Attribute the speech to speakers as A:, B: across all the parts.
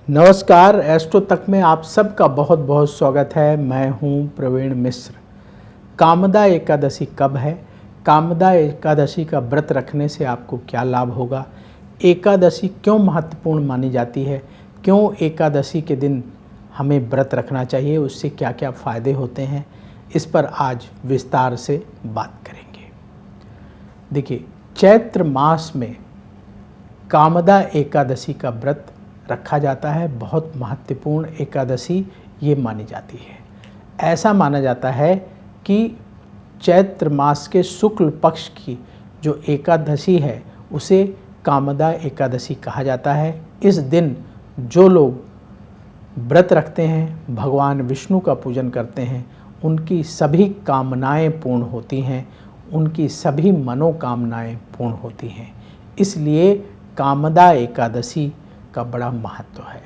A: नमस्कार, एस्ट्रो तक में आप सबका बहुत बहुत स्वागत है। मैं हूं प्रवीण मिश्र। कामदा एकादशी कब है? कामदा एकादशी का व्रत रखने से आपको क्या लाभ होगा? एकादशी क्यों महत्वपूर्ण मानी जाती है? क्यों एकादशी के दिन हमें व्रत रखना चाहिए? उससे क्या क्या फ़ायदे होते हैं? इस पर आज विस्तार से बात करेंगे। देखिए, चैत्र मास में कामदा एकादशी का व्रत रखा जाता है। बहुत महत्वपूर्ण एकादशी ये मानी जाती है। ऐसा माना जाता है कि चैत्र मास के शुक्ल पक्ष की जो एकादशी है उसे कामदा एकादशी कहा जाता है। इस दिन जो लोग व्रत रखते हैं, भगवान विष्णु का पूजन करते हैं, उनकी सभी कामनाएं पूर्ण होती हैं, उनकी सभी मनोकामनाएं पूर्ण होती हैं। इसलिए कामदा एकादशी का बड़ा महत्व है।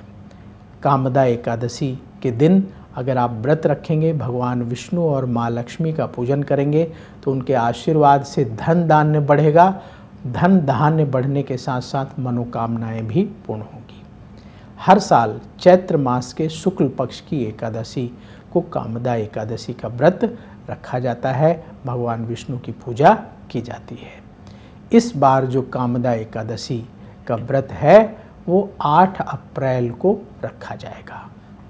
A: कामदा एकादशी के दिन अगर आप व्रत रखेंगे, भगवान विष्णु और माँ लक्ष्मी का पूजन करेंगे तो उनके आशीर्वाद से धन धान्य बढ़ेगा। धन धान्य बढ़ने के साथ साथ मनोकामनाएं भी पूर्ण होंगी। हर साल चैत्र मास के शुक्ल पक्ष की एकादशी को कामदा एकादशी का व्रत रखा जाता है। भगवान विष्णु की पूजा की जाती है। इस बार जो कामदा एकादशी का व्रत है वो 8 अप्रैल को रखा जाएगा।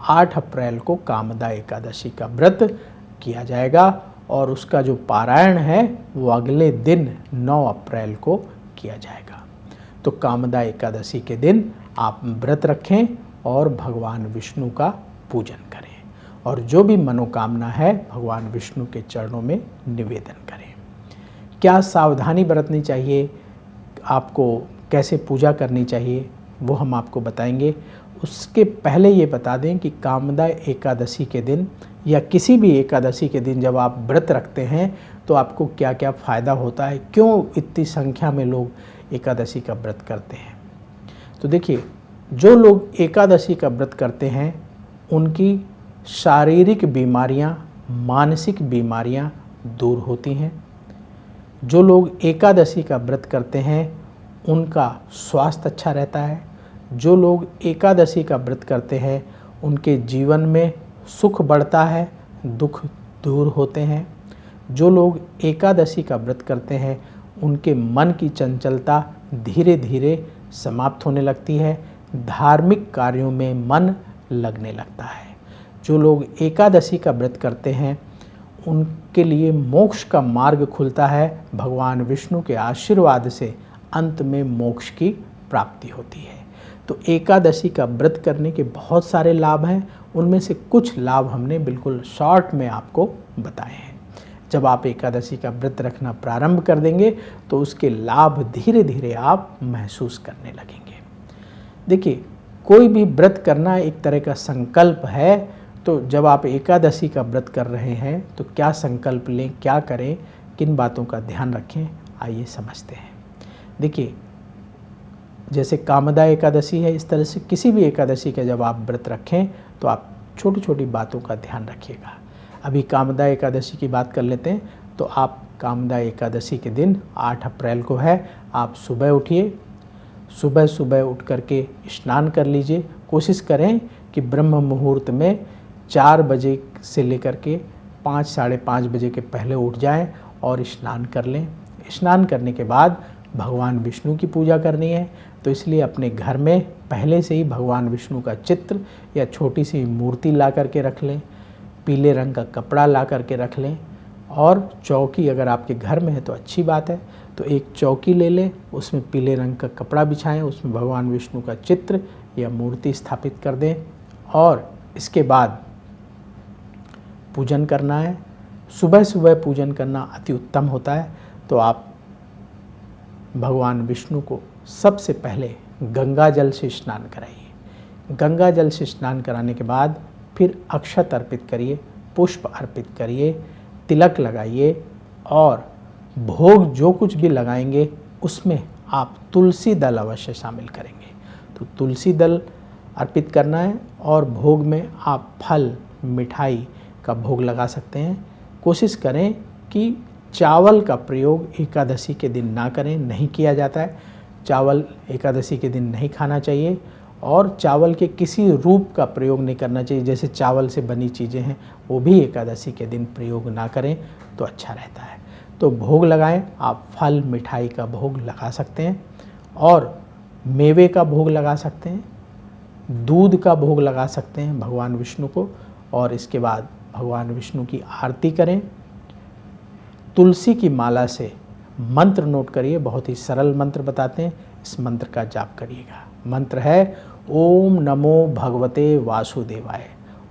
A: 8 अप्रैल को कामदा एकादशी का व्रत किया जाएगा और उसका जो पारायण है वो अगले दिन 9 अप्रैल को किया जाएगा। तो कामदा एकादशी के दिन आप व्रत रखें और भगवान विष्णु का पूजन करें और जो भी मनोकामना है भगवान विष्णु के चरणों में निवेदन करें। क्या सावधानी बरतनी चाहिए, आपको कैसे पूजा करनी चाहिए, वो हम आपको बताएंगे। उसके पहले ये बता दें कि कामदा एकादशी के दिन या किसी भी एकादशी के दिन जब आप व्रत रखते हैं तो आपको क्या क्या फ़ायदा होता है, क्यों इतनी संख्या में लोग एकादशी का व्रत करते हैं। तो देखिए, जो लोग एकादशी का व्रत करते हैं उनकी शारीरिक बीमारियां, मानसिक बीमारियां दूर होती हैं। जो लोग एकादशी का व्रत करते हैं उनका स्वास्थ्य अच्छा रहता है। जो लोग एकादशी का व्रत करते हैं उनके जीवन में सुख बढ़ता है, दुख दूर होते हैं। जो लोग एकादशी का व्रत करते हैं उनके मन की चंचलता धीरे धीरे समाप्त होने लगती है, धार्मिक कार्यों में मन लगने लगता है। जो लोग एकादशी का व्रत करते हैं उनके लिए मोक्ष का मार्ग खुलता है। भगवान विष्णु के आशीर्वाद से अंत में मोक्ष की प्राप्ति होती है। तो एकादशी का व्रत करने के बहुत सारे लाभ हैं, उनमें से कुछ लाभ हमने बिल्कुल शॉर्ट में आपको बताए हैं। जब आप एकादशी का व्रत रखना प्रारंभ कर देंगे तो उसके लाभ धीरे धीरे आप महसूस करने लगेंगे। देखिए, कोई भी व्रत करना एक तरह का संकल्प है। तो जब आप एकादशी का व्रत कर रहे हैं तो क्या संकल्प लें, क्या करें, किन बातों का ध्यान रखें, आइए समझते हैं। देखिए, जैसे कामदा एकादशी है, इस तरह से किसी भी एकादशी का जब आप व्रत रखें तो आप छोटी छोटी बातों का ध्यान रखिएगा। अभी कामदा एकादशी की बात कर लेते हैं। तो आप कामदा एकादशी के दिन 8 अप्रैल को है, आप सुबह उठिए, सुबह सुबह उठ करके स्नान कर लीजिए। कोशिश करें कि ब्रह्म मुहूर्त में 4 बजे से लेकर के 5 साढ़े 5 बजे के पहले उठ जाएं और स्नान कर लें। स्नान करने के बाद भगवान विष्णु की पूजा करनी है, तो इसलिए अपने घर में पहले से ही भगवान विष्णु का चित्र या छोटी सी मूर्ति ला करके रख लें। पीले रंग का कपड़ा ला करके रख लें और चौकी अगर आपके घर में है तो अच्छी बात है, तो एक चौकी ले लें, उसमें पीले रंग का कपड़ा बिछाएं, उसमें भगवान विष्णु का चित्र या मूर्ति स्थापित कर दें और इसके बाद पूजन करना है। सुबह सुबह पूजन करना अति उत्तम होता है। तो आप भगवान विष्णु को सबसे पहले गंगा जल से स्नान कराइए। गंगा जल से स्नान कराने के बाद फिर अक्षत अर्पित करिए, पुष्प अर्पित करिए, तिलक लगाइए और भोग जो कुछ भी लगाएंगे उसमें आप तुलसी दल अवश्य शामिल करेंगे। तो तुलसी दल अर्पित करना है और भोग में आप फल, मिठाई का भोग लगा सकते हैं। कोशिश करें कि चावल का प्रयोग एकादशी के दिन ना करें, नहीं किया जाता है। चावल एकादशी के दिन नहीं खाना चाहिए और चावल के किसी रूप का प्रयोग नहीं करना चाहिए, जैसे चावल से बनी चीज़ें हैं वो भी एकादशी के दिन प्रयोग ना करें तो अच्छा रहता है। तो भोग लगाएं, आप फल मिठाई का भोग लगा सकते हैं और मेवे का भोग लगा सकते हैं, दूध का भोग लगा सकते हैं भगवान विष्णु को, और इसके बाद भगवान विष्णु की आरती करें। तुलसी की माला से मंत्र नोट करिए, बहुत ही सरल मंत्र बताते हैं, इस मंत्र का जाप करिएगा। मंत्र है ओम नमो भगवते वासुदेवाय,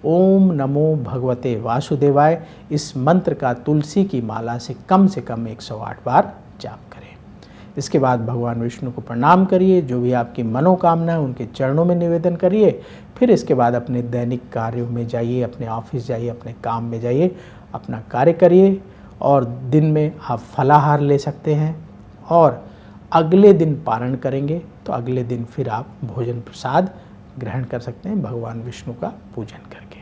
A: ओम नमो भगवते वासुदेवाय। इस मंत्र का तुलसी की माला से कम 108 बार जाप करें। इसके बाद भगवान विष्णु को प्रणाम करिए, जो भी आपकी मनोकामना है उनके चरणों में निवेदन करिए। फिर इसके बाद अपने दैनिक कार्यों में जाइए, अपने ऑफिस जाइए, अपने काम में जाइए, अपना कार्य करिए। और दिन में आप फलाहार ले सकते हैं और अगले दिन पारण करेंगे तो अगले दिन फिर आप भोजन प्रसाद ग्रहण कर सकते हैं भगवान विष्णु का पूजन करके।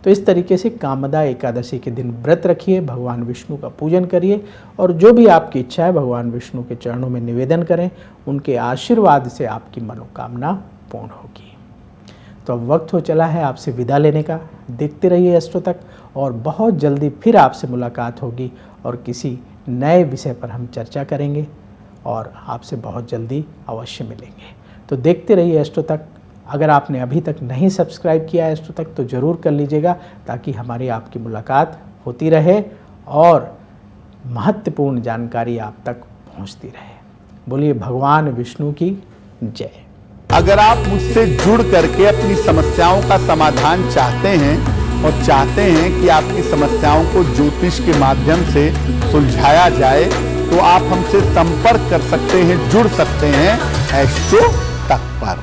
A: तो इस तरीके से कामदा एकादशी के दिन व्रत रखिए, भगवान विष्णु का पूजन करिए और जो भी आपकी इच्छा है भगवान विष्णु के चरणों में निवेदन करें, उनके आशीर्वाद से आपकी मनोकामना पूर्ण होगी। तो अब वक्त हो चला है आपसे विदा लेने का। देखते रहिए एस्ट्रो तक और बहुत जल्दी फिर आपसे मुलाकात होगी और किसी नए विषय पर हम चर्चा करेंगे और आपसे बहुत जल्दी अवश्य मिलेंगे। तो देखते रहिए एस्ट्रो तक। अगर आपने अभी तक नहीं सब्सक्राइब किया है एस्ट्रो तक तो ज़रूर कर लीजिएगा, ताकि हमारी आपकी मुलाकात होती रहे और महत्वपूर्ण जानकारी आप तक पहुंचती रहे। बोलिए भगवान विष्णु की जय।
B: अगर आप मुझसे जुड़ करके अपनी समस्याओं का समाधान चाहते हैं और चाहते हैं कि आपकी समस्याओं को ज्योतिष के माध्यम से सुलझाया जाए, तो आप हमसे संपर्क कर सकते हैं, जुड़ सकते हैं एस्ट्रो तक पर।